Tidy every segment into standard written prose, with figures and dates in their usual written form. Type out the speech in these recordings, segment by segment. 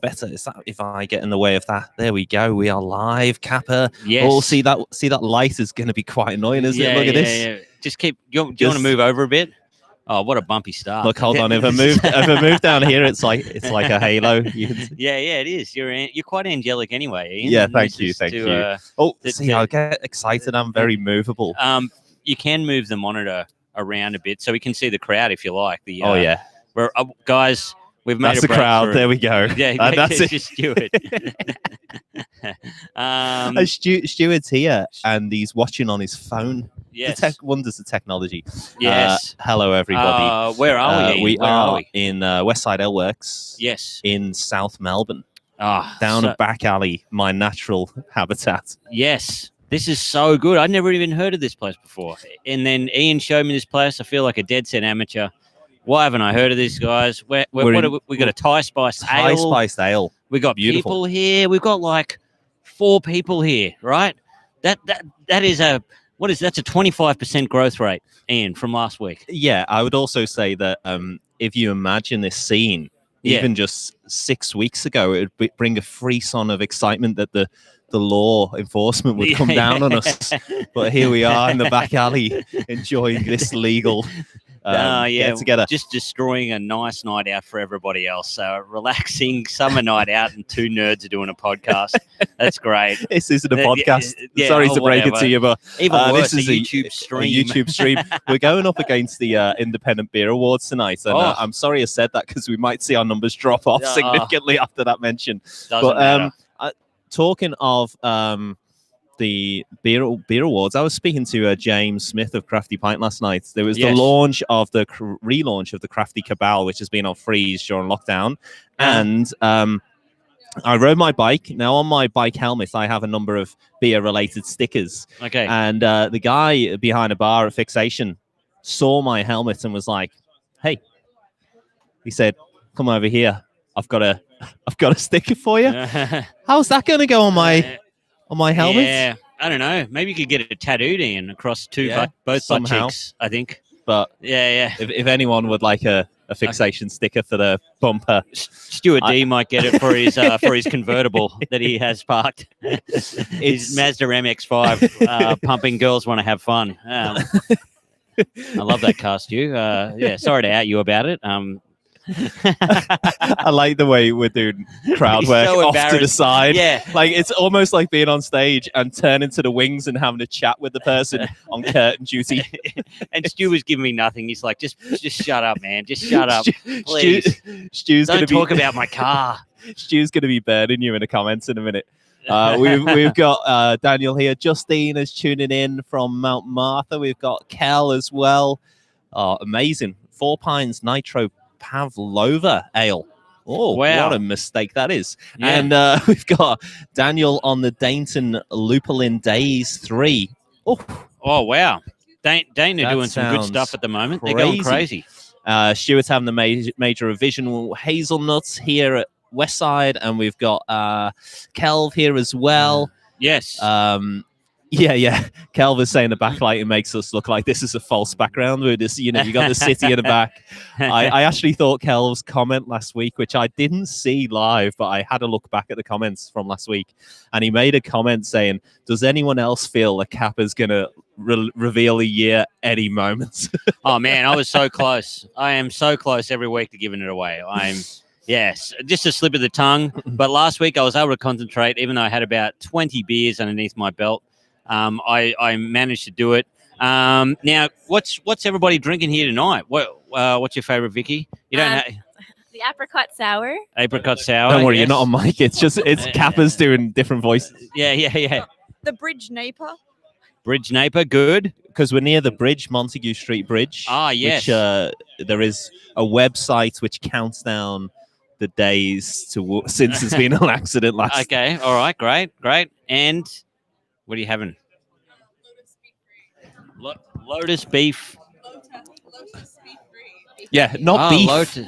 better. Is that if I get in the way of that? There we go. We are live, Kappa. Yes. Oh, see that light is going to be quite annoying, isn't it? Look at this. Yeah. Just keep. Do you want to move over a bit? Oh, what a bumpy start! Look, hold on. If I move down here, it's like a halo. Yeah, it is. You're quite angelic anyway, Ian. Yeah, thank you. See, I get excited. I'm very movable. You can move the monitor around a bit so we can see the crowd if you like. Yeah. We're guys. We've made that's the crowd. There we go. Yeah, that's it. Just Stuart. Stuart's here and he's watching on his phone. Yes. Wonders of technology. Yes. Hello, everybody. Where are we? We are in Westside Ale Works. Yes. In South Melbourne. Down a back alley, my natural habitat. Yes. This is so good. I'd never even heard of this place before. And then Ian showed me this place. I feel like a dead set amateur. Why haven't I heard of these guys? We got a Thai spiced ale. Thai spiced ale. We got Beautiful. People here. We've got like 4 people here, right? That is that's a 25% growth rate, Ian, from last week. Yeah, I would also say that if you imagine this scene, even just 6 weeks ago, it would bring a frisson of excitement that the law enforcement would come down on us. But here we are in the back alley enjoying this legal get together. Just destroying a nice night out for everybody else. Relaxing summer night out and 2 nerds are doing a podcast. That's great. This isn't a podcast. Sorry to break it to you, but even worse, this is a YouTube stream. A YouTube stream. We're going up against the Independent Beer Awards tonight. And I'm sorry I said that because we might see our numbers drop off significantly after that mention. Doesn't matter. Talking of the beer awards, I was speaking to James Smith of Crafty Pint last night. There was the launch of the relaunch of the Crafty Cabal, which has been on freeze during lockdown. And I rode my bike. Now on my bike helmet, I have a number of beer related stickers. Okay. And the guy behind a bar at Fixation saw my helmet and was like, "Hey," he said, "Come over here. I've got a sticker for you." How's that going to go on my helmet? Yeah, I don't know. Maybe you could get it tattooed in across both butt cheeks, I think. But yeah. If anyone would like a Fixation sticker for the bumper, Stuart D might get it for his convertible that he has parked. His Mazda MX-5 pumping girls want to have fun. I love that car, Stu. Sorry to out you about it. I like the way we're doing crowd work off to the side. Yeah. Like it's almost like being on stage and turning to the wings and having a chat with the person on curtain duty. And Stu was giving me nothing. He's like, just shut up, man. Just shut up. Please. Stu's Don't talk about my car. Stu's going to be burning you in the comments in a minute. We've got Daniel here. Justine is tuning in from Mount Martha. We've got Kel as well. Amazing. 4 Pines Nitro Pavlova ale. Oh, wow. What a mistake that is. Yeah. And we've got Daniel on the Dainton Lupulin Days 3. Oh, wow. Dane are doing some good stuff at the moment. They're going crazy. Stuart's having the major revision hazelnuts here at Westside, and we've got Kelv here as well. Yes. Yeah. Kelv is saying the backlighting makes us look like this is a false background. With this, you got the city in the back. I actually thought Kelv's comment last week, which I didn't see live, but I had a look back at the comments from last week, and he made a comment saying, "Does anyone else feel that Kappa's going to reveal a year any moment?" Oh man, I was so close. I am so close every week to giving it away. Yes, just a slip of the tongue. But last week I was able to concentrate, even though I had about 20 beers underneath my belt. I managed to do it. Now, what's everybody drinking here tonight? What's your favorite, Vicky? You don't the apricot sour. Apricot sour. Don't worry, you're not on mic. It's Kappa's doing different voices. Yeah. The Bridge Naper. Bridge Naper, good. Because we're near the bridge, Montague Street Bridge. Ah, yes. Which there is a website which counts down the days since there's been an accident last. Okay, all right, great. And what are you having? Lotus beef. Lotus beef brie. Yeah, not beef. Lotus beef.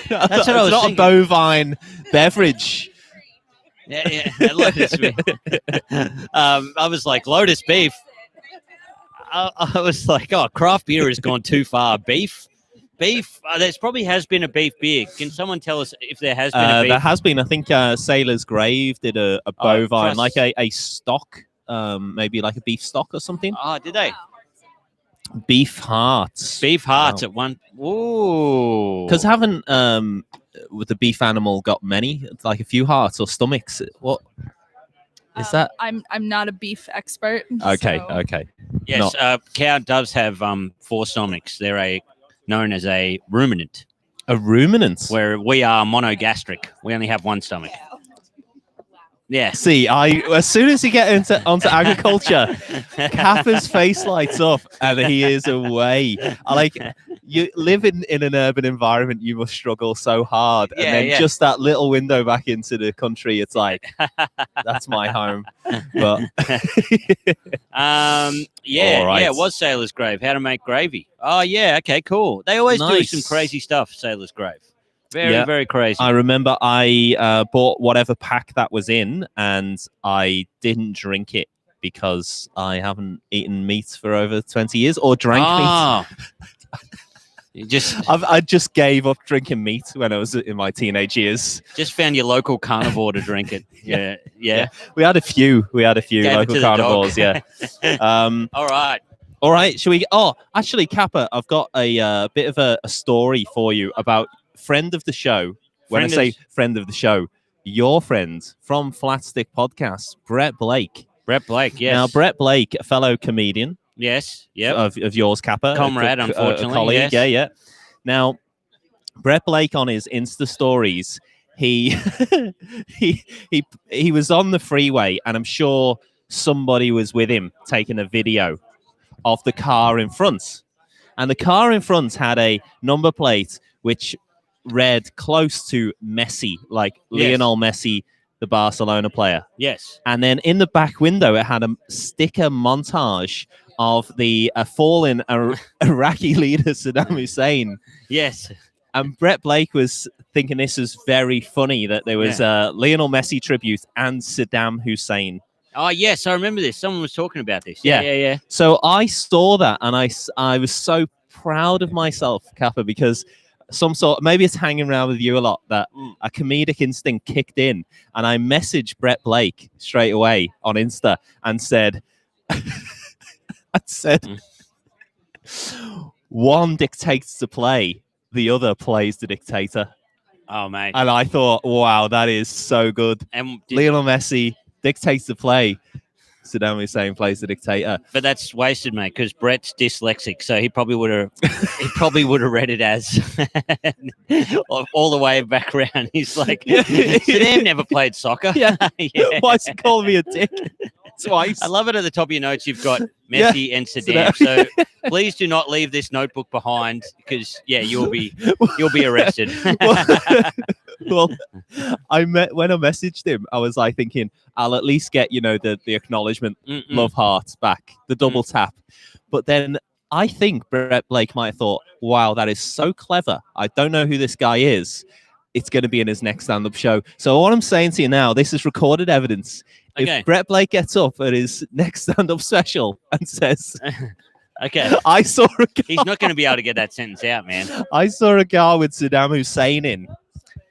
That's what I was thinking. Not a bovine beverage. Yeah, Lotus beef. I was like, Lotus beef. I was like, craft beer has gone too far. Beef? Beef. There's probably has been a beef beer. Can someone tell us if there has been a beef? There has been. I think Sailor's Grave did a bovine, like a stock, maybe like a beef stock or something. Oh, did they? Beef hearts. Beef hearts Wow. at one. Ooh. Because haven't with the beef animal got many? It's like a few hearts or stomachs. What is that? I'm not a beef expert. Okay, so- okay. Yes, cow does have 4 stomachs. They're known as a ruminant, A ruminant. where we are monogastric. We only have one stomach. Yes. See, as soon as you get onto agriculture, Kappa's face lights up and he is away. You live in an urban environment, you must struggle so hard. Yeah, And then yeah. just that little window back into the country, it's like, that's my home. But Yeah, All right. yeah, it was Sailor's Grave. How to make gravy. Oh, yeah, okay, cool. They always do some Nice. crazy stuff, Sailor's Grave. Very, Yeah. very crazy. I remember I bought whatever pack that was in and I didn't drink it because I haven't eaten meat for over 20 years or drank meat. Ah. You just I just gave up drinking meat when I was in my teenage years. found your local carnivore to drink it. Yeah, yeah. We had a few Gave it to local the dog. carnivores. Yeah. All right. All right. Shall we? Oh, actually, Kappa, I've got a bit of a story for you about friend of the show. When Friend I of- say friend of the show, your friend from Flat Stick Podcast, Brett Blake. Brett Blake, yes. Now, Brett Blake, a fellow comedian Yes, yep. of yours, Kappa, Comrade, a unfortunately, colleague. yes. Yeah. Now, Brett Blake on his Insta stories, he he was on the freeway, and I'm sure somebody was with him taking a video of the car in front, and the car in front had a number plate which read close to Messi, like Yes. Lionel Messi, the Barcelona player. Yes. And then in the back window, it had a sticker montage of the fallen Iraqi leader Saddam Hussein. Yes. And Brett Blake was thinking this was very funny that there was a Lionel Messi tribute and Saddam Hussein. Oh, yes, I remember this. Someone was talking about this. Yeah. Yeah. So I saw that and I was so proud of myself, Kappa, because maybe it's hanging around with you a lot that a comedic instinct kicked in, and I messaged Brett Blake straight away on Insta and said, one dictates to play, the other plays the dictator. Oh, mate. And I thought, wow, that is so good. And Lionel Messi dictates the play. Saddam Hussein plays the dictator. but that's wasted, mate, because Brett's dyslexic, so he probably would have read it as all the way back around. He's like, Saddam never played soccer. Yeah. Yeah. Why is he calling me a dick twice? I love it. At the top of your notes, you've got Yeah. Messi and Saddam. So please do not leave this notebook behind, because you'll be arrested. Well, when I messaged him, I was like thinking, I'll at least get the acknowledgement, Mm-mm. love hearts back, the double tap. But then I think Brett Blake might have thought, wow, that is so clever. I don't know who this guy is. It's going to be in his next stand-up show. So what I'm saying to you now, this is recorded evidence. Okay. If Brett Blake gets up at his next stand-up special and says, Okay. I saw a guy, He's not going to be able to get that sentence out, man. I saw a guy with Saddam Hussein in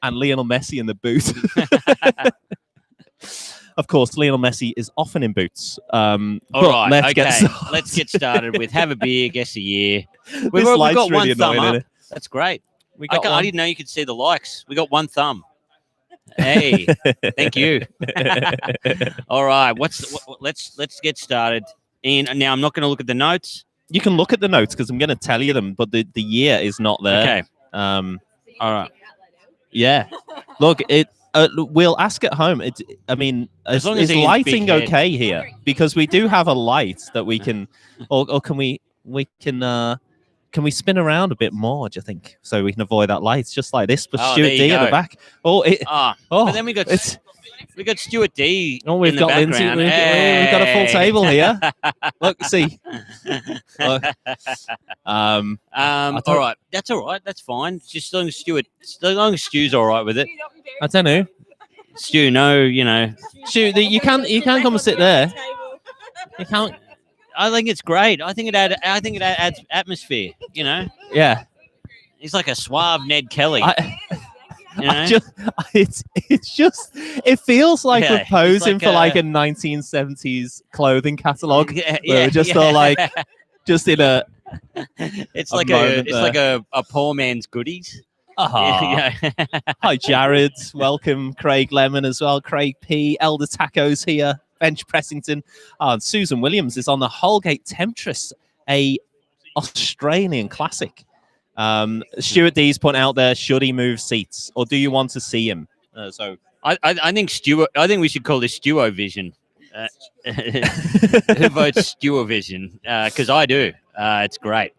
and Lionel Messi in the boot. Of course, Lionel Messi is often in boots. All But right. let's Okay. get started. Let's get started with have a beer, guess a year. This We've light's got really one thumb annoying, up. innit? That's great. We I got one. didn't know you could see the likes. We got one thumb. Hey, thank you. All right. Let's get started. And now I'm not going to look at the notes. You can look at the notes because I'm going to tell you them, but the year is not there. Okay. All right. Yeah. Look, we'll ask at home. I mean, As long as is Ian's lighting big head. okay here? Because we do have a light that we can, or can we spin around a bit more? Do you think so we can avoid that light? It's just like this, but Oh, Stuart there you D at the go. back. But then we got it's. Stuart D. We've in the got Lindsay. background. We've got a full Hey. table here. Look, see. Look. All right. That's all right. That's fine. Just as long as Stu's all right with it. I don't know. Stu, no, Stu, you can't come and sit there. You can't. I think it's great. I think it adds atmosphere. Yeah. He's like a suave Ned Kelly. You know? It feels like Yeah, we're it's posing like for like a- a 1970s clothing catalog. Yeah, where we're just all like, just in a. it's a like moment a poor man's goodies. Yeah. Hi, Jared. Welcome, Craig Lemon as well. Craig P. Elder Tacos here. Bench Pressington. And Susan Williams is on the Holgate Temptress, a Australian classic. Stuart D's put out there, should he move seats or do you want to see him? So I think we should call this Stuo Vision. Who votes Stuo Vision? Because I do. It's great.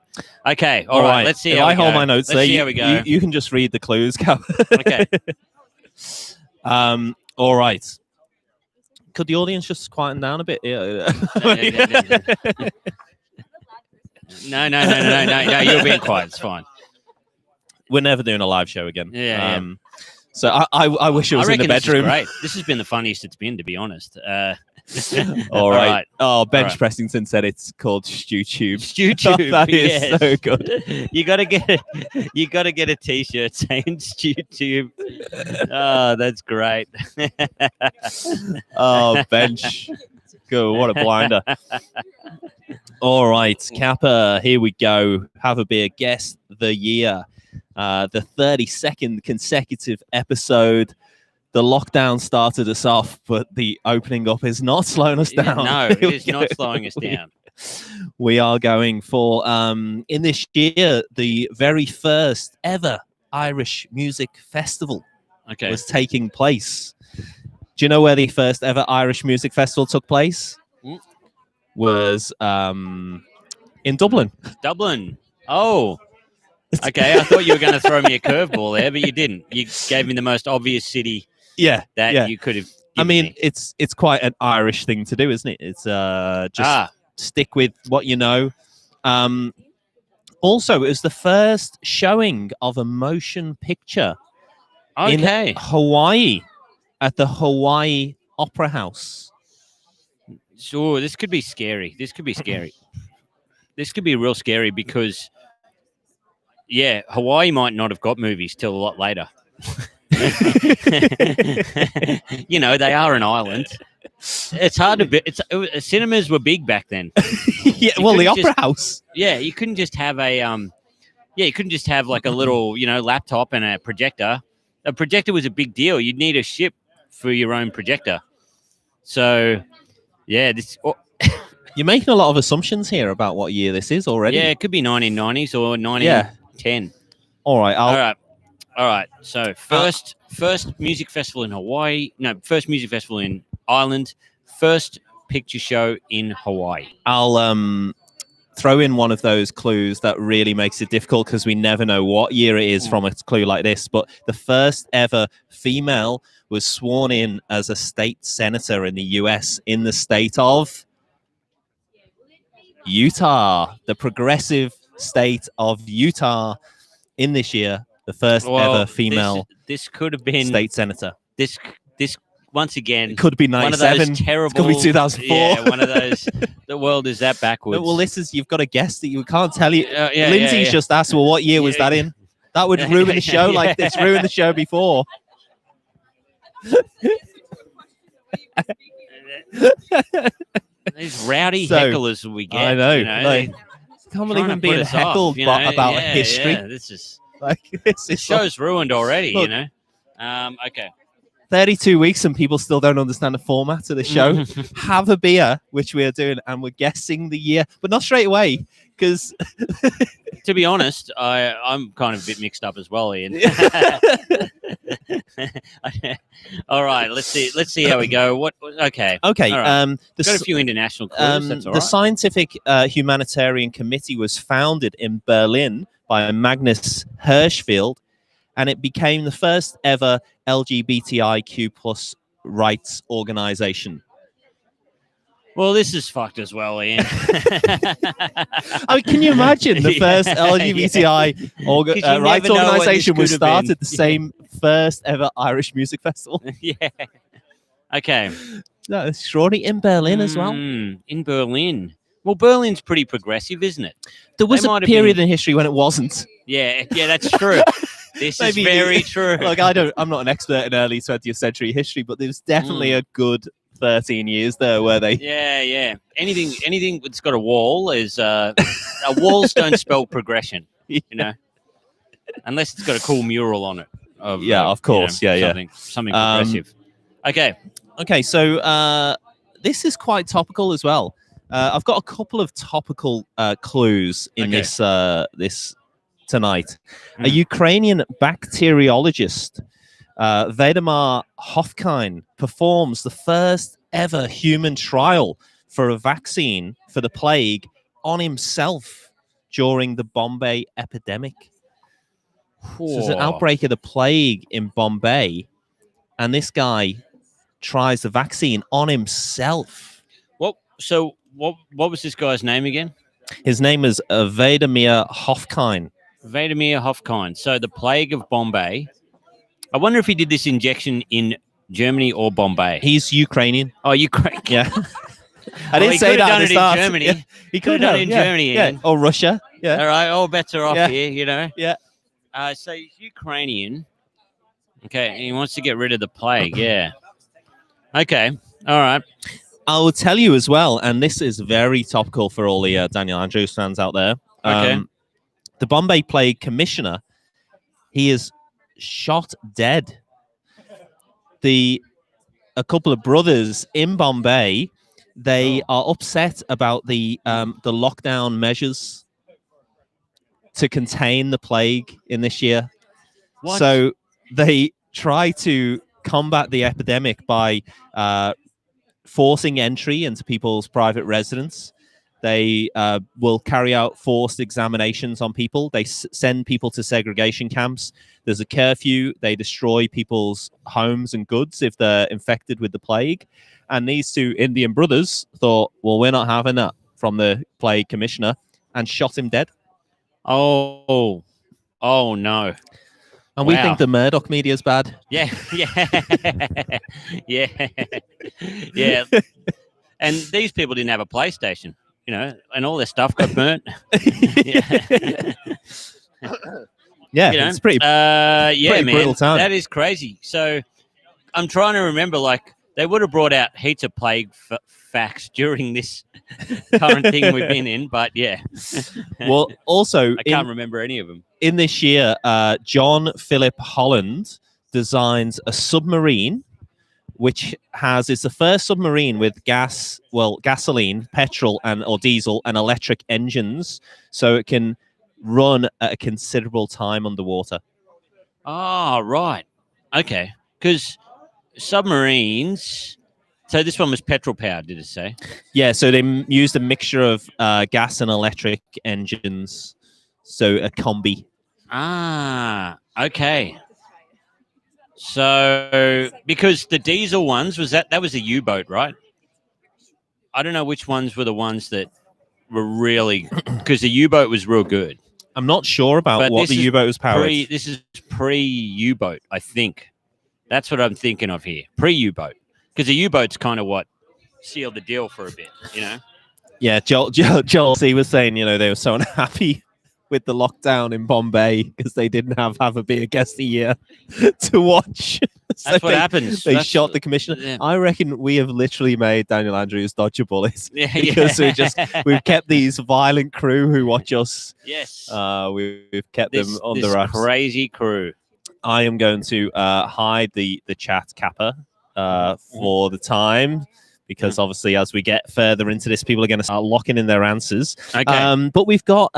Okay, all right. Let's see. If how I we hold go. my notes Let's there, see how we go. you can just read the clues, Cal. Okay. All right. Could the audience just quieten down a bit? Yeah. No. You're being quiet. It's fine. We're never doing a live show again. Yeah. So I wish it was in the reckon this is bedroom. great. This has been the funniest it's been, to be honest. All right. Oh, Bench right. Pressington said it's called StewTube. StewTube. That is yes. so good. You gotta get a T-shirt saying StewTube. Oh, that's great. Oh, Bench. Go. What a blinder. All right, Kappa, here we go. Have a beer. Guess the year. The 32nd consecutive episode. The lockdown started us off, but the opening up is not slowing us down. No, it is not slowing us down. We are going for, in this year, the very first ever Irish Music Festival Okay. was taking place. Do you know where the first ever Irish Music Festival took place? Mm. Was in Dublin. Dublin. Oh. Okay, I thought you were going to throw me a curveball there, but you didn't. You gave me the most obvious city Yeah, that yeah. you could have. I mean, me. it's quite an Irish thing to do, isn't it? It's just stick with what you know. Also, it was the first showing of a motion picture okay. in Hawaii at the Hawaii Opera House. Sure, this could be scary. This could be real scary because, yeah, Hawaii might not have got movies till a lot later. You know, they are an island. It's hard to be. Cinemas were big back then. Yeah, well, the Opera House. Yeah, you couldn't just have you couldn't just have like a little, laptop and a projector. A projector was a big deal. You'd need a ship for your own projector. So, yeah, You're making a lot of assumptions here about what year this is already. yeah, it could be 1990s or 1910. All right. All right. So first music festival in Hawaii. No, first music festival in Ireland. First picture show in Hawaii. I'll throw in one of those clues that really makes it difficult because we never know what year it is from a clue like this. But the first ever female was sworn in as a state senator in the US in the state of Utah, the progressive state of Utah in this year. The first ever female This could have been state senator. This once again. It could be One of 97. those terrible. It could be 2004. Yeah, one of those. The world is that backwards. No, well, this is, you've got to guess that you can't tell you. Yeah, Lindsay's just asked, well, what year was that in? That would ruin the show like it's ruined the show before. These rowdy So, hecklers we get. I know. They- Can't believe trying I'm to put being us off, heckled about history. Yeah, this is Like, this the is show's ruined already. Look. Okay. 32 weeks and people still don't understand the format of the show. Have a beer, which we are doing, and we're guessing the year, but not straight away because To be honest, I'm kind of a bit mixed up as well, Ian. All right, let's see how we go. Okay. okay. All right. The Got a few international clues. That's all the right. Scientific Humanitarian Committee was founded in Berlin by Magnus Hirschfeld, and it became the first ever LGBTIQ plus rights organization. Well, this is fucked as well, Ian. I mean, can you imagine the first LGBTI 'Cause you rights never know what this organization was could have been. started the same first ever Irish music festival? Yeah. Okay. That's extraordinary in Berlin as well. In Berlin. Well, Berlin's pretty progressive, isn't it? There was They a might have period been- in history when it wasn't. Yeah, that's true. This is Maybe very true. Look, I'm not an expert in early 20th century history, but there's definitely a good 13 years there where they. Yeah. Anything that's got a wall is walls don't spell progression. You know, unless it's got a cool mural on it. Of course. Something progressive. Okay, so this is quite topical as well. I've got a couple of topical clues in this tonight. A Ukrainian bacteriologist, Vladimir Hofkine, performs the first ever human trial for a vaccine for the plague on himself during the Bombay epidemic. So there's an outbreak of the plague in Bombay, and this guy tries the vaccine on himself. What was this guy's name again? His name is Vladimir Hofkine. Vladimir Hofkine. So the plague of Bombay. I wonder if he did this injection in Germany or Bombay. He's Ukrainian. Oh, Ukraine. Yeah. I didn't say that at the start. In Germany. Yeah. He could have done it in Germany. Yeah. Or Russia. Yeah. All right. All bets are off here, you know. Yeah. So he's Ukrainian. Okay. And he wants to get rid of the plague. Yeah. Okay. All right. I will tell you as well, and this is very topical for all the Daniel Andrews fans out there. Okay. The Bombay Plague Commissioner, he is shot dead. A couple of brothers in Bombay, they are upset about the lockdown measures to contain the plague in this year. What? So they try to combat the epidemic by forcing entry into people's private residence. They will carry out forced examinations on people. They send people to segregation camps. There's a curfew. They destroy people's homes and goods if they're infected with the plague. And these two Indian brothers thought, well, we're not having that from the plague commissioner, and shot him dead. Oh no. And we think the Murdoch media is bad. Yeah. Yeah. And these people didn't have a PlayStation, you know, and all their stuff got burnt. Yeah, you know, it's pretty man, brutal time. That is crazy. So I'm trying to remember, like, they would have brought out heaps of plague facts during this current thing we've been in, but yeah. Well, also, I can't remember any of them. In this year, John Philip Holland designs a submarine, which it's the first submarine with gasoline, petrol, or diesel and electric engines, so it can run at a considerable time underwater. Oh, right. Okay. Because submarines... So this one was petrol powered, did it say? Yeah, so they used a mixture of gas and electric engines, so a combi. Ah, okay. So because the diesel ones that was a U-boat, right? I don't know which ones were the ones that were really, because the U-boat was real good. I'm not sure about what the U-boat was powered. This is pre-U-boat, I think. That's what I'm thinking of here. Pre-U-boat. Because the U-boat's kind of what sealed the deal for a bit, you know? Yeah, Joel C was saying, you know, they were so unhappy with the lockdown in Bombay because they didn't have a beer guest a year to watch. That's what happens. They shot the commissioner. Yeah. I reckon we have literally made Daniel Andrews dodge a bullet because we've kept these violent crew who watch us. Yes. We've kept them on the wraps. Crazy crew. I am going to hide the chat capper for the time, because obviously as we get further into this, people are going to start locking in their answers. Okay. But we've got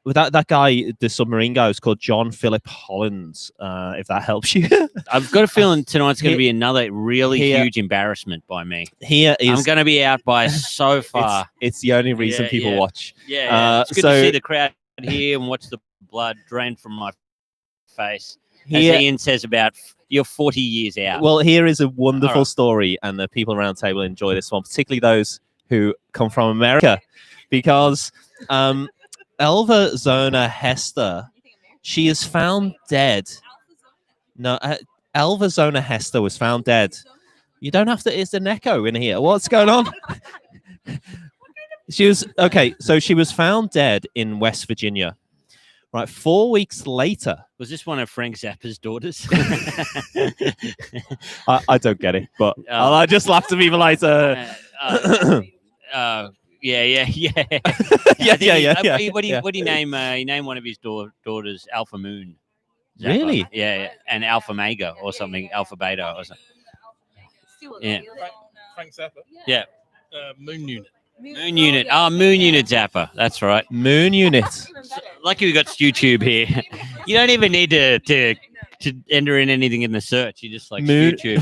with that guy, the submarine guy, was called John Philip Holland. If that helps you. I've got a feeling tonight's going to be another really huge embarrassment by me. I'm going to be out by so far. It's the only reason people watch. Yeah. It's good to see the crowd here and watch the blood drain from my face. As Ian says, about you're 40 years out. Well, here is a wonderful story, and the people around the table enjoy this one, particularly those who come from America, because Elva Zona Hester, she is found dead. No, Elva Zona Hester was found dead. You don't have to. It's an echo in here. What's going on? So she was found dead in West Virginia, Right, 4 weeks later, Was this one of Frank Zappa's daughters? I don't get it, but Oh. I just laugh to people like, Yeah. yeah, I think yeah. What do you name? He named one of his daughters Alpha Moon. Zappa. Really? Yeah, and Alpha Mega or something, Alpha Beta or something. Yeah. Frank Zappa. Yeah. Moon Unit. Moon Unit. Oh, Moon Unit Zappa. That's right. Moon Unit. Lucky we got YouTube here. You don't even need to enter in anything in the search. You just like Moon- YouTube.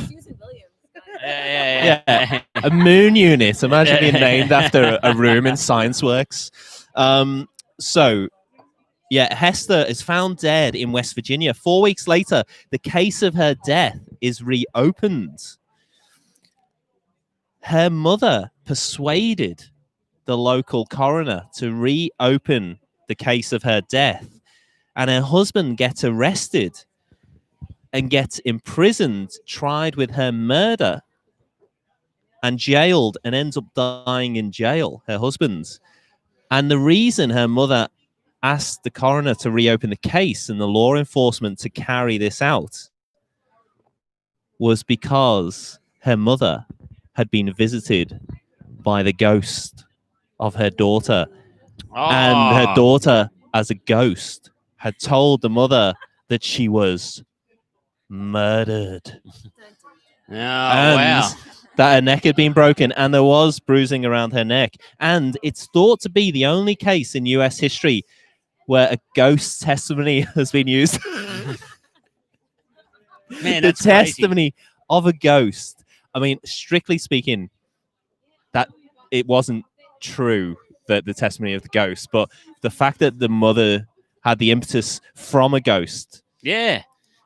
Yeah. A Moon Unit. Imagine being named after a room in Science Works. So, yeah, Hester is found dead in West Virginia. 4 weeks later, the case of her death is reopened. Her mother persuaded the local coroner to reopen the case of her death, and her husband gets arrested and gets imprisoned, tried with her murder, and jailed, and ends up dying in jail, her husband. And the reason her mother asked the coroner to reopen the case and the law enforcement to carry this out was because her mother had been visited by the ghost of her daughter. And her daughter, as a ghost, had told the mother that she was murdered. Oh, And wow. that her neck had been broken and there was bruising around her neck. And it's thought to be the only case in US history where a ghost testimony has been used. Man, The that's crazy. testimony of a ghost. I mean, strictly speaking, that it wasn't true, that the testimony of the ghost, but the fact that the mother had the impetus from a ghost. Yeah.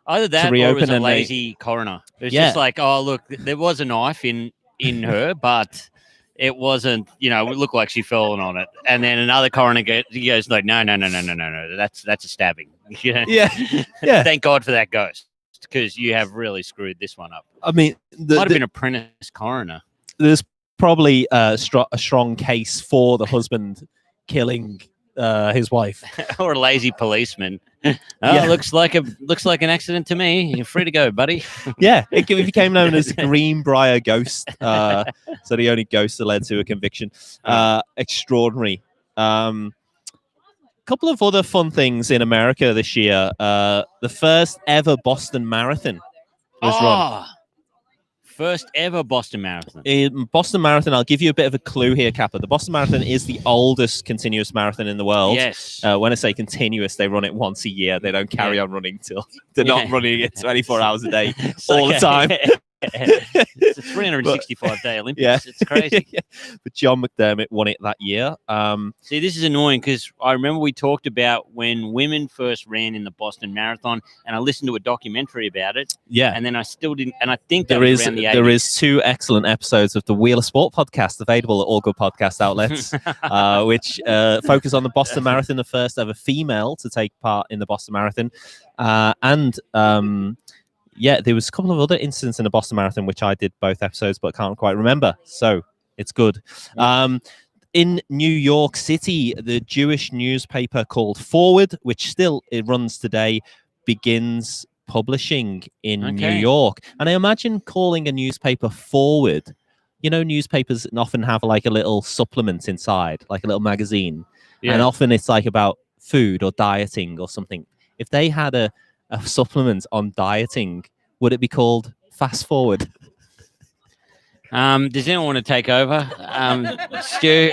Either that or it reopen was a and they- lazy coroner. It was Yeah. just like, oh, look, there was a knife in her, but it wasn't, it looked like she fell on it. And then another coroner goes like, no, that's a stabbing. Yeah. Yeah. Thank God for that ghost, because you have really screwed this one up. I mean, Might have been apprentice coroner. there's probably a strong case for the husband killing his wife. Or a lazy policeman. Oh, Yeah. looks like an accident to me. You're free to go, buddy. Yeah, it became known as Greenbrier Ghost. So the only ghost that led to a conviction. Extraordinary. Couple of other fun things in America this year. The first ever Boston Marathon was run. First ever Boston Marathon. In Boston Marathon, I'll give you a bit of a clue here, Kappa. The Boston Marathon is the oldest continuous marathon in the world. Yes. When I say continuous, they run it once a year. They don't carry on running till they're not Yeah. running it 24 hours a day It's all like the time. It's a 365-day Olympics. Yeah. It's crazy. Yeah. But John McDermott won it that year. See, this is annoying because I remember we talked about when women first ran in the Boston Marathon, and I listened to a documentary about it, Yeah. and then I still didn't. And I think that There was is around the 80s. there is 2 excellent episodes of the Wheel of Sport podcast available at all good podcast outlets, which focus on the Boston Marathon, the first ever female to take part in the Boston Marathon, yeah, there was a couple of other incidents in the Boston Marathon which I did both episodes, but can't quite remember. So it's good. In New York City, the Jewish newspaper called Forward, which still it runs today, begins publishing in New Okay. York. And I imagine calling a newspaper Forward, newspapers often have like a little supplement inside, like a little magazine. And often it's like about food or dieting or something. If they had a supplement on dieting, would it be called Fast Forward? Does anyone want to take over? Stu.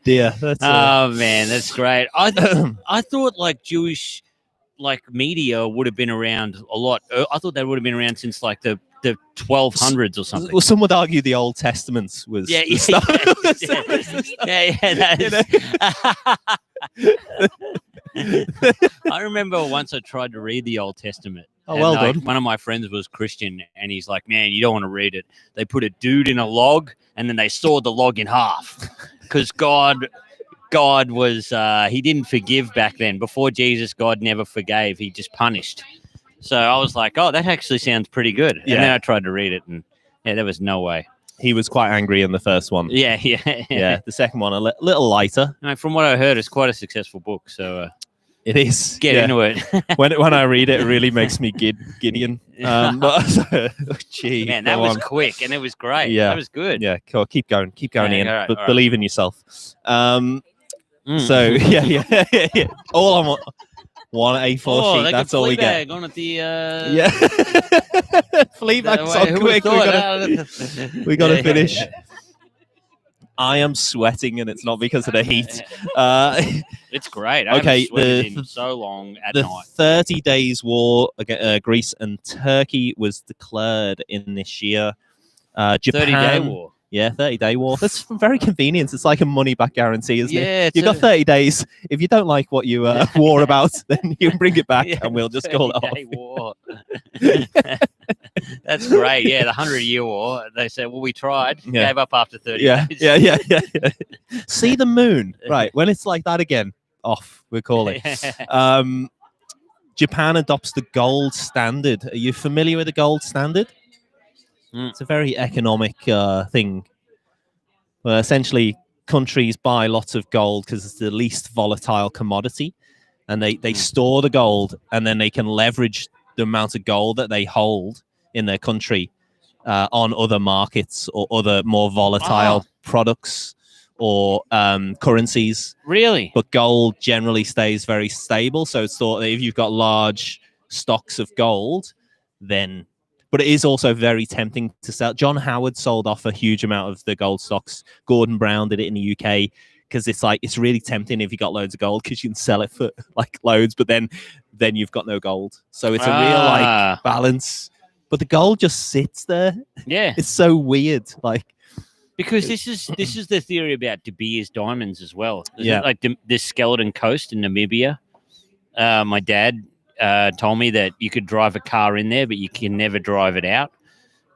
Dear. That's, Oh man, that's great. I thought like Jewish media would have been around a lot. I thought they would have been around since like the 1200s or something. well, some would argue the Old Testament was Yeah, the yeah, start- I remember once I tried to read the Old Testament. Oh, and, well like, done. One of my friends was Christian, and he's like, "Man, you don't want to read it. They put a dude in a log, and then they sawed the log in half because God was he didn't forgive back then. Before Jesus, God never forgave; he just punished. So I was like, "Oh, that actually sounds pretty good." Yeah. And then I tried to read it, and yeah, there was no way. He was quite angry in the first one. Yeah. Yeah, the second one a little lighter. No, from what I heard, it's quite a successful book. So It is. get yeah. into it. When I read it, it really makes me Gideon. But gee, Man, that go was on. quick and it was great. Yeah. That was good. Yeah, cool. Keep going, Yeah, Ian. all right, But all right. believe in yourself. Mm. So yeah. All on one A4 Oh, sheet. they That's got all we get. Fleabag on at the Yeah. Fleabag's on who would've quick. thought? We gotta Yeah. finish. I am sweating, and it's not because of the heat. It's great. I Okay, haven't sweated the- in so long at The night. 30 Days War against Greece and Turkey was declared in this year. Japan, 30-day war. Yeah, 30-day war. That's very convenient. It's like a money-back guarantee, isn't it? Yeah, You've got 30 days. If you don't like what you war about, then you can bring it back, and we'll just call it off. 30-day war. That's great. Yeah, the 100-year war. They said, well, we tried. Yeah. Gave up after 30 Yeah, days. yeah. See the moon, right? When it's like that again, off. We're calling. Japan adopts the gold standard. Are you familiar with the gold standard? Mm. It's a very economic thing. Well, essentially, countries buy lots of gold because it's the least volatile commodity, and they store the gold, and then they can leverage the amount of gold that they hold in their country on other markets or other more volatile products or currencies. Really? But gold generally stays very stable. So it's thought that if you've got large stocks of gold, then... But it is also very tempting to sell. John Howard sold off a huge amount of the gold stocks. Gordon Brown did it in the UK because it's really tempting if you got loads of gold because you can sell it for like loads, but then you've got no gold. So it's a real like balance. But the gold just sits there. Yeah. It's so weird. Like... Because this is the theory about De Beers diamonds as well. Isn't Yeah. it? Like this Skeleton Coast in Namibia. My dad told me that you could drive a car in there, but you can never drive it out.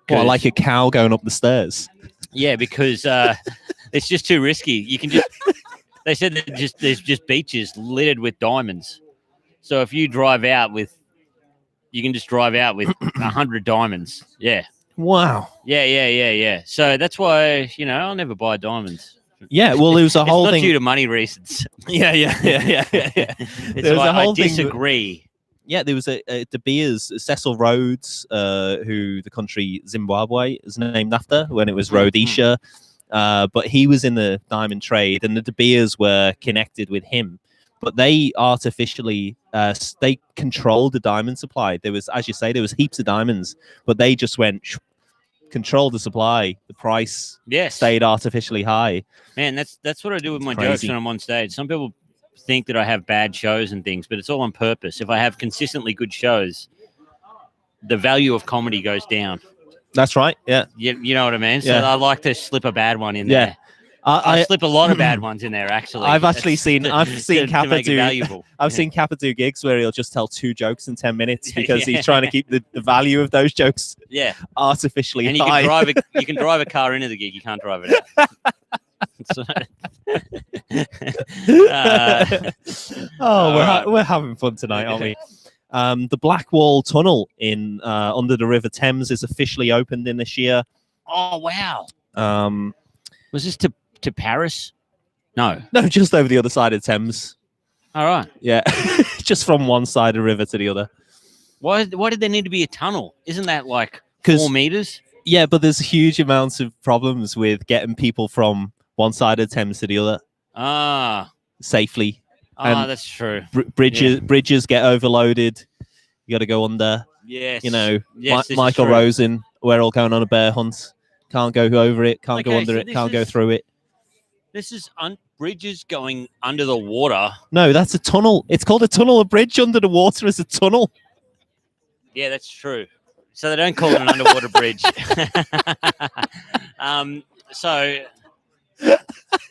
What, 'Cause- like a cow going up the stairs? Yeah, because it's just too risky. You can just. They said that there's just beaches littered with diamonds. So if you drive out with, you can just drive out with 100 diamonds. Yeah. Wow. Yeah. So that's why I'll never buy diamonds. Yeah, well, there was a It's whole not thing. due to money reasons. Yeah. It's There was why a whole I thing. disagree. Yeah, there was a De Beers, Cecil Rhodes, who the country Zimbabwe is named after when it was Rhodesia. But he was in the diamond trade, and the De Beers were connected with him. But they artificially, they controlled the diamond supply. There was, as you say, there was heaps of diamonds, but they just went, controlled the supply. The price Yes, stayed artificially high. man. That's what I do with my Crazy. jokes when I'm on stage. Some people think that I have bad shows and things, but it's all on purpose. If I have consistently good shows, the value of comedy goes down. That's right. Yeah. You know what I mean? So Yeah. I like to slip a bad one in Yeah. there. I I slip a lot of bad ones in there, actually. I've actually seen to Kappa make it do. valuable. I've seen Kappa do gigs where he'll just tell 2 jokes in 10 minutes because Yeah. he's trying to keep the value of those jokes Yeah, artificially and you high. can drive a car into the gig. You can't drive it out. So- We're having fun tonight, aren't we? The Blackwall Tunnel in under the River Thames is officially opened in this year. oh wow! No, Was this to Paris? No. just over the other side of Thames. All right. Yeah, just from one side of the river to the other. Why did there need to be a tunnel? Isn't that like 'Cause- 4 meters? Yeah, but there's huge amounts of problems with getting people from one side of Thames to the other safely. And That's true. Bridges get overloaded. You got to go under. Yes. Yes, this is Michael true. Rosen. We're all going on a bear hunt. Can't go over it. Can't go Okay, under so it. this Can't go is- through it. This is bridges going under the water. No, that's a tunnel. It's called a tunnel. A bridge under the water is a tunnel. Yeah, that's true. So they don't call it an underwater bridge.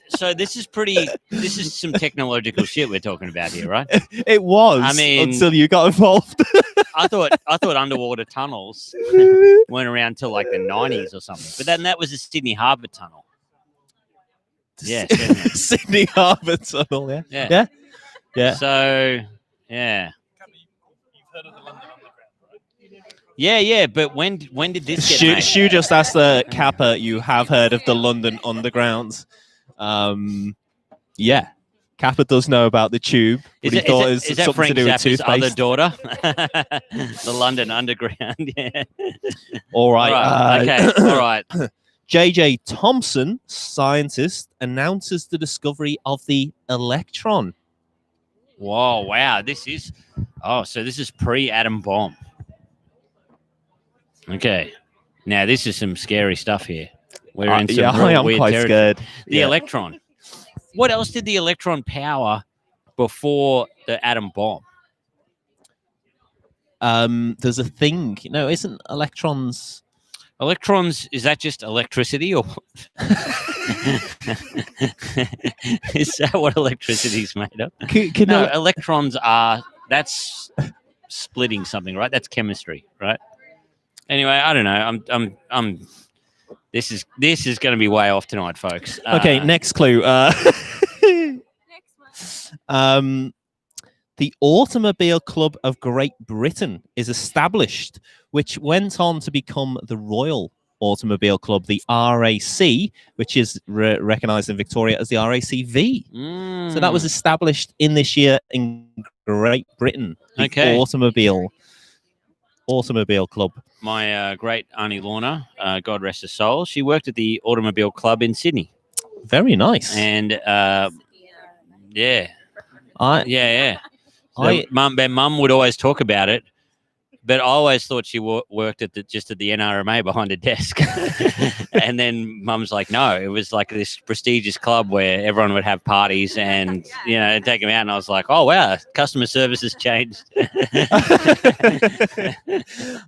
So this is some technological shit we're talking about here, right? It was. I mean- until you got involved. I thought underwater tunnels weren't around till like the 90s or something. But then that was the Sydney Harbour Tunnel. Yeah, definitely. Sydney Harbour Tunnel. Yeah. Yeah. Yeah. Yeah. So, yeah. You've heard of the London Underground, right? Yeah. But when did this get made? Shu just asked the Kappa, you have heard of the London Underground. Yeah. Kappa does know about the tube, but he thought it was is that something Frank to do with Zappa's other toothpaste. daughter? The London Underground. Yeah. All right. Okay. All right. J.J. Thomson, scientist, announces the discovery of the electron. Whoa! Wow. This is pre-atom bomb. Okay. Now this is some scary stuff here. We're in some yeah, real I am weird quite territory. scared. The electron. What else did the electron power before the atom bomb? There's a thing. No, isn't electrons? Electrons, is that just electricity or is that what electricity is made of? No, electrons that's splitting something, right? That's chemistry, right? Anyway, I don't know. I'm this is going to be way off tonight, folks. Okay, next clue. Next one. The Automobile Club of Great Britain is established, which went on to become the Royal Automobile Club, the RAC, which is recognised in Victoria as the RACV. So that was established in this year in Great Britain. The Automobile Club. My great Auntie Lorna, God rest her soul, she worked at the Automobile Club in Sydney. Very nice. And yeah. My mum would always talk about it, but I always thought she worked at the NRMA behind a desk. And then mum's like, no, it was like this prestigious club where everyone would have parties and, take them out. And I was like, oh, wow, customer service has changed.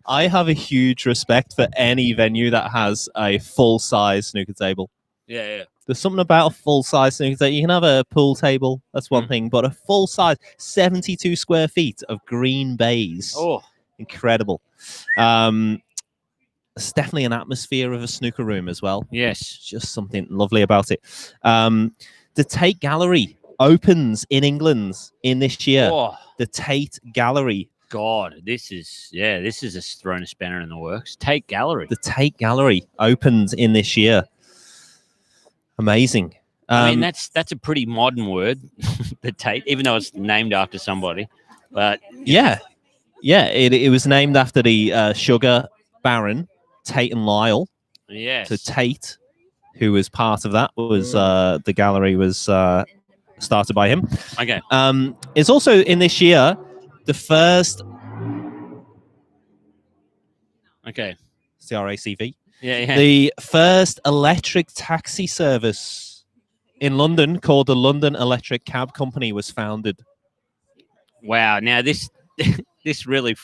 I have a huge respect for any venue that has a full-size snooker table. Yeah. There's something about a full-size snooker table. You can have a pool table, that's one thing, but a full-size 72 square feet of green baize. Oh, incredible. It's definitely an atmosphere of a snooker room as well. yes. Just something lovely about it. The Tate Gallery opens in England in this year. Oh, The Tate Gallery. God, this is throwing a spanner in the works. Tate Gallery. The Tate Gallery opens in this year. Amazing. I mean, that's a pretty modern word, the Tate, even though it's named after somebody. But yeah, it was named after the sugar baron Tate and Lyle. yes. So Tate, who was part of that, was the gallery was started by him. Okay. It's also in this year the first CRACV. Yeah. The first electric taxi service in London, called the London Electric Cab Company, was founded. Wow. Now this really.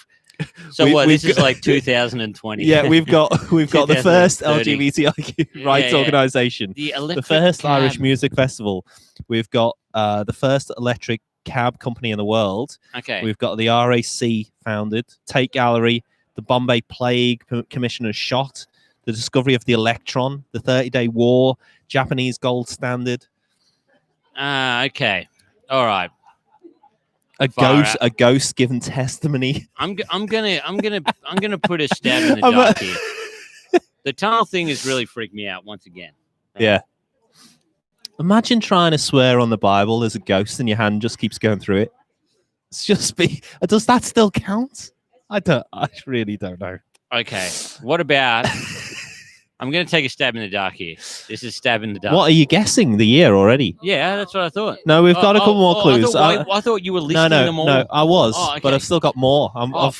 So this is like 2020. Yeah, we've got the first 2030. LGBTIQ rights Yeah. organisation, The first cab. Irish music festival. We've got the first electric cab company in the world. Okay. We've got the RAC founded, Tate Gallery, the Bombay Plague Commissioner's shot, the discovery of the electron, the 30-day war, Japanese gold standard, Okay. All right. a ghost given testimony. I'm gonna put a stab in the dark here. The tunnel thing has really freaked me out once again. Yeah. Imagine trying to swear on the Bible as a ghost and your hand just keeps going through it. It's just does that still count? I really don't know. Okay. What about? I'm going to take a stab in the dark here. This is stab in the dark. What are you guessing? The year already? Yeah, that's what I thought. No, we've got a couple more clues. I thought you were listing them all. No, I was, Oh, okay. but I've still got more. God.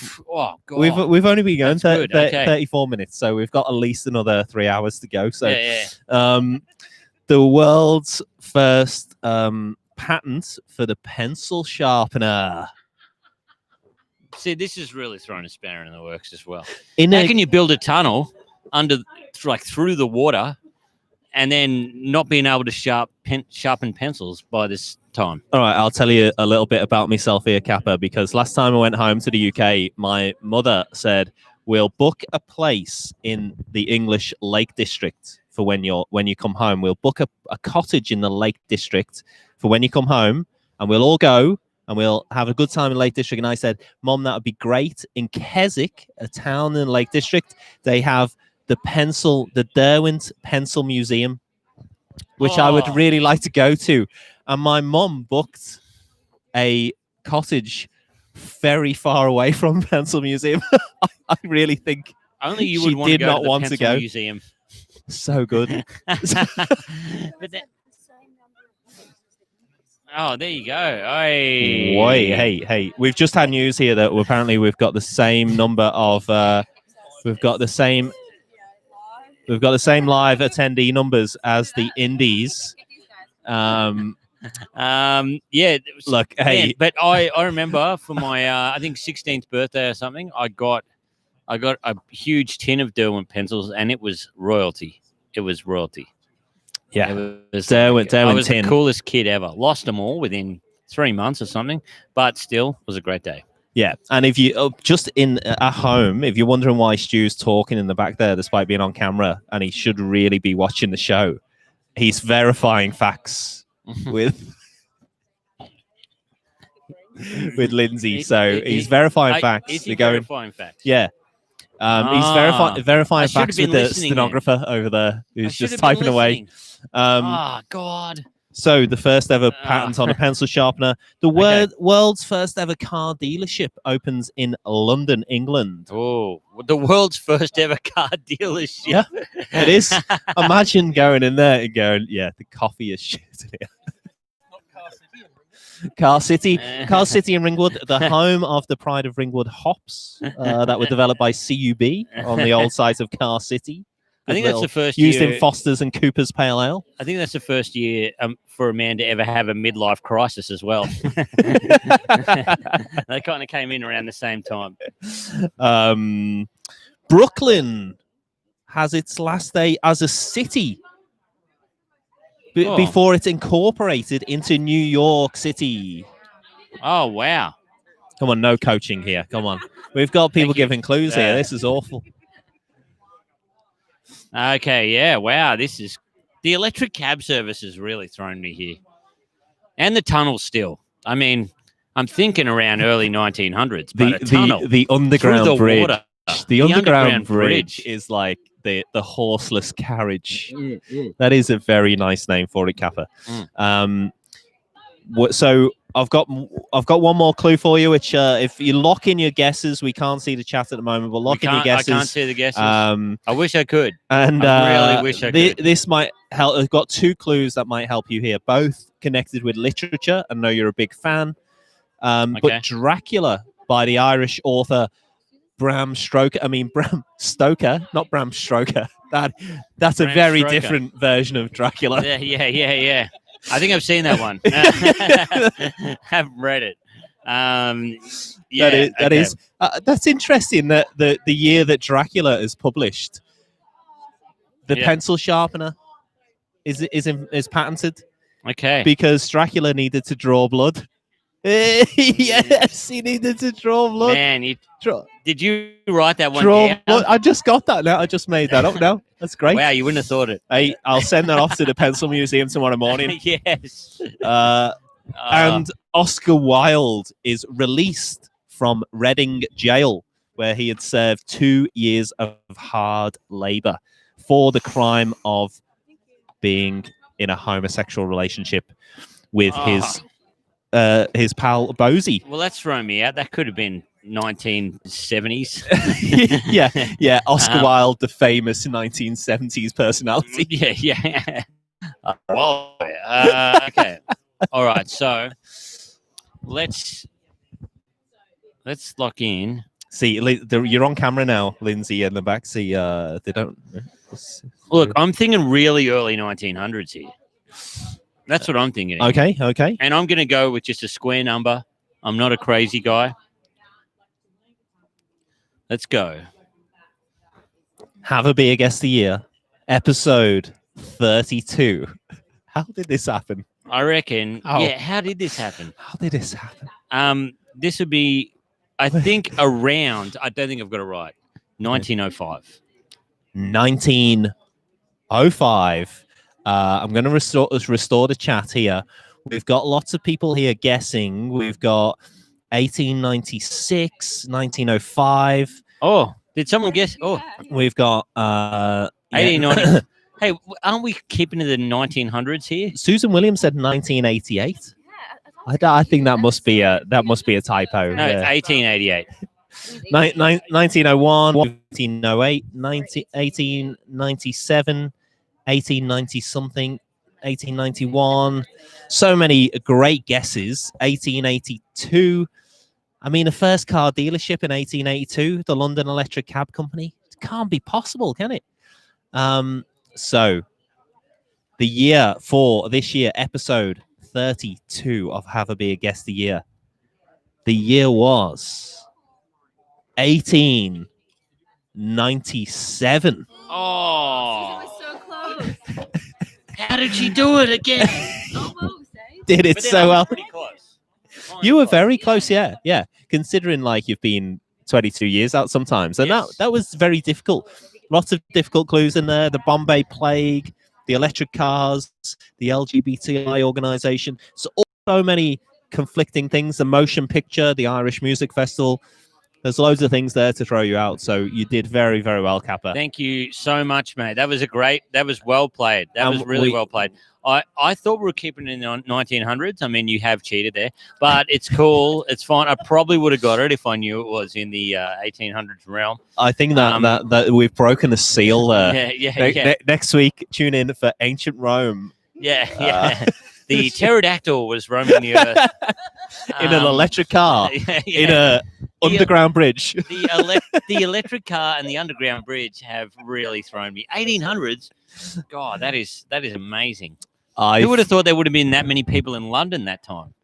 We've only been going That's good, okay. 34 minutes, so we've got at least another 3 hours to go. So, yeah. The world's first patent for the pencil sharpener. See, this is really throwing a spanner in the works as well. How How can you build a tunnel through the water and then not being able to sharpen pencils by this time? All right, I'll tell you a little bit about myself here, Kappa, because last time I went home to the UK, my mother said, we'll book a place in the English Lake District for when you come home. We'll book a cottage in the Lake District for when you come home, and we'll all go and we'll have a good time in Lake District. And I said, Mom, that would be great. In Keswick, a town in Lake District, they have the Derwent Pencil Museum, which I would Oh. really like to go to. And my mom booked a cottage very far away from Pencil Museum. I really think Only you She would want to did go not to the want to Pencil go. Museum. so good. But that- oh, there you go. Hey, we've just had news here that apparently we've got the same number of we've got the same live attendee numbers as the Indies. Yeah. Look, Man, hey, but I remember for my I think 16th birthday or something, I got a huge tin of Derwent pencils, and it was royalty. It was royalty. yeah, It was Derwent I was tin. the coolest kid ever. Lost them all within 3 months or something, but still was a great day. Yeah, and if you just in at home, if you're wondering why Stu's talking in the back there despite being on camera, and he should really be watching the show, he's verifying facts with Lindsay. So he's verifying facts. Is he They're going, verifying facts? yeah. He's I verifying should have facts been with the listening then. stenographer over there I who's should just have been typing away. listening. Um, God. So the first ever patent on a pencil sharpener. The world's first ever car dealership opens in London, England. Oh, the world's first ever car dealership. Yeah, it is. Imagine going in there and going, yeah, the coffee is shit in here. Car City in Ringwood, the home of the Pride of Ringwood hops that were developed by CUB on the old site of Car City. I think that's the first used year. in Foster's and Cooper's Pale Ale. I think that's the first year for a man to ever have a midlife crisis as well. They kind of came in around the same time. Brooklyn has its last day as a city Oh. before it's incorporated into New York City. Oh, wow. Come on, no coaching here. Come on. We've got people Thank you. giving clues here. This is awful. Okay, yeah, wow. This is the electric cab service has really thrown me here. And the tunnel still. I mean, I'm thinking around early 1900s, but a tunnel the underground through the bridge. water. The underground bridge. bridge is like the horseless carriage. That is a very nice name for it, Kappa. So I've got one more clue for you, which if you lock in your guesses, we can't see the chat at the moment, but lock in your guesses. I can't see the guesses. I wish I could. And I really wish I could. This might help. I've got two clues that might help you here, both connected with literature. I know you're a big fan. Okay. But Dracula by the Irish author Bram Stoker. Not Bram Stoker. That's a Bram very Stoker. different version of Dracula. Yeah. I think I've seen that one. Haven't read it. Yeah, That is that's interesting that the year that Dracula is published, the Yeah. pencil sharpener is patented okay. because Dracula needed to draw blood. Yes, he needed to draw blood. Man, Draw did you write that one down? blood. I just got that now. I just made that up now. That's great. Wow, you wouldn't have thought it. Hey, I'll send that off to the Pencil Museum tomorrow morning. Yes. And Oscar Wilde is released from Reading jail, where he had served 2 years of hard labor for the crime of being in a homosexual relationship with his pal Bosie. Well, that's thrown me out. That could have been 1970s. yeah. Oscar Wilde, the famous 1970s personality. Yeah. Well, okay. All right. So let's lock in. See, you're on camera now, Lindsay, in the back. See, they don't. Look, I'm thinking really early 1900s here. That's what I'm thinking. Okay. And I'm going to go with just a square number. I'm not a crazy guy. Let's go. Have a beer, guess the year, episode 32. How did this happen? I reckon. Oh. Yeah. How did this happen? How did this happen? This would be, I think, around. I don't think I've got it right. 1905. 1905. I'm going to restore the chat here. We've got lots of people here guessing. We've got 1896, 1905. Oh, did someone guess? Oh, We've got 1890. Hey, aren't we keeping to the 1900s here? Susan Williams said 1988. I think that must be a typo. No, it's Yeah. 1888. 1901, 1908, 1897, 1890 something, 1891. So many great guesses. 1882. I mean, the first car dealership in 1882, the London Electric Cab Company. It can't be possible, can it? So the year for this year, episode 32 of Have a Beer Guess the Year. The year was 1897. Oh, so close. how did she do it again? Almost, eh? Did it But then so I was well. pretty close. You were very close, yeah. Considering like you've been 22 years out sometimes, and Yes. that was very difficult. Lots of difficult clues in there. The Bombay Plague, the electric cars, the LGBTI organization. So many conflicting things. The motion picture, the Irish Music Festival. There's loads of things there to throw you out. So you did very, very well, Kappa. Thank you so much, mate. That was well played. That was really well played. I thought we were keeping it in the 1900s. I mean, you have cheated there, but it's cool. It's fine. I probably would have got it if I knew it was in the 1800s realm. I think that we've broken the seal there. Yeah. Next week, tune in for Ancient Rome Yeah. The pterodactyl was roaming the earth. in an electric car, in a underground bridge. The electric car and the underground bridge have really thrown me. 1800s. God, that is amazing. Who would have thought there would have been that many people in London that time?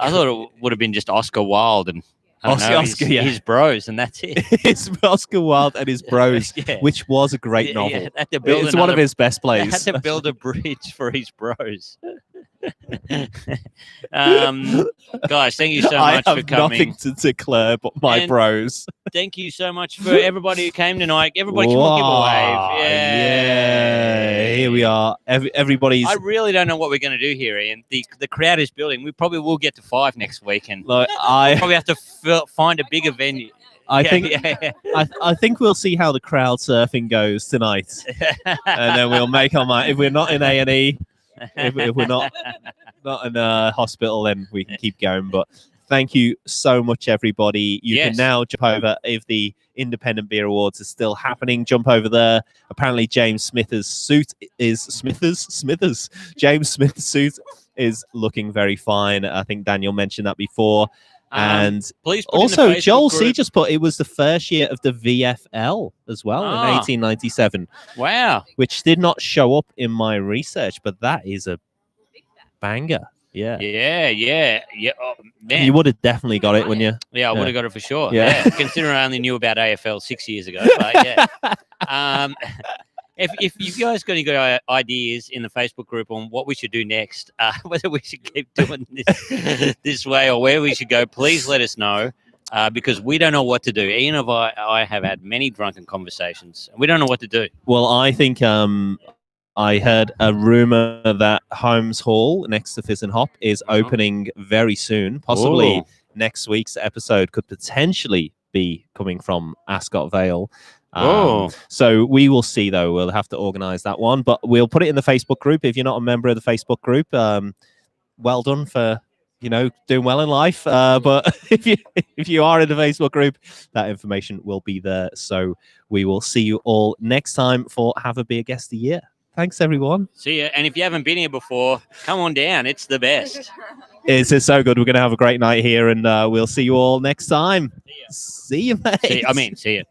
I thought it would have been just Oscar Wilde and I don't know, his bros, and that's it. It's Oscar Wilde and his bros, Yeah. which was a great novel. Yeah, they had to build It's one of his best they had plays. to build a bridge for his bros. Guys, thank you so I much have for coming. nothing to declare but my And bros. Thank you so much for everybody who came tonight. Everybody, come on, give a Wow, wave. yeah. Here we are. Everybody's. I really don't know what we're going to do here, Ian. The crowd is building. We probably will get to 5 next week, and Like, probably have to find a bigger venue. I think Yeah. I think we'll see how the crowd surfing goes tonight, and then we'll make our mind. If we're not in A&E, if we're not in a hospital, then we can keep going. But thank you so much, everybody. You can Yes. now jump over if the Independent Beer Awards are still happening. Jump over there. Apparently, James Smithers' suit is Smithers. James Smith's suit is looking very fine. I think Daniel mentioned that before. And please put in also, the Facebook Joel C group. just put it was the first year of the VFL as well in Ah. 1897, Wow. which did not show up in my research, but that is a banger. Yeah. Yeah. Oh, man. You would have definitely got it, wouldn't you? Yeah, I Yeah. would have got it for sure. Yeah. Yeah. Considering I only knew about AFL 6 years ago. But yeah. If you guys got any good ideas in the Facebook group on what we should do next, whether we should keep doing this this way or where we should go, please let us know. Because we don't know what to do. Ian and I have had many drunken conversations. We don't know what to do. Well, I think I heard a rumor that Holmes Hall next to Fizz and Hop is opening very soon. Possibly Ooh. next week's episode could potentially be coming from Ascot Vale. Oh. So we will see, though. We'll have to organize that one, but we'll put it in the Facebook group. If you're not a member of the Facebook group, well done for doing well in life. But if you are in the Facebook group, that information will be there. So we will see you all next time for Have a Beer Guest a Year. Thanks, everyone. See ya. And if you haven't been here before, come on down. It's the best. It's so good. We're going to have a great night here, and we'll see you all next time. See you, mate. See ya.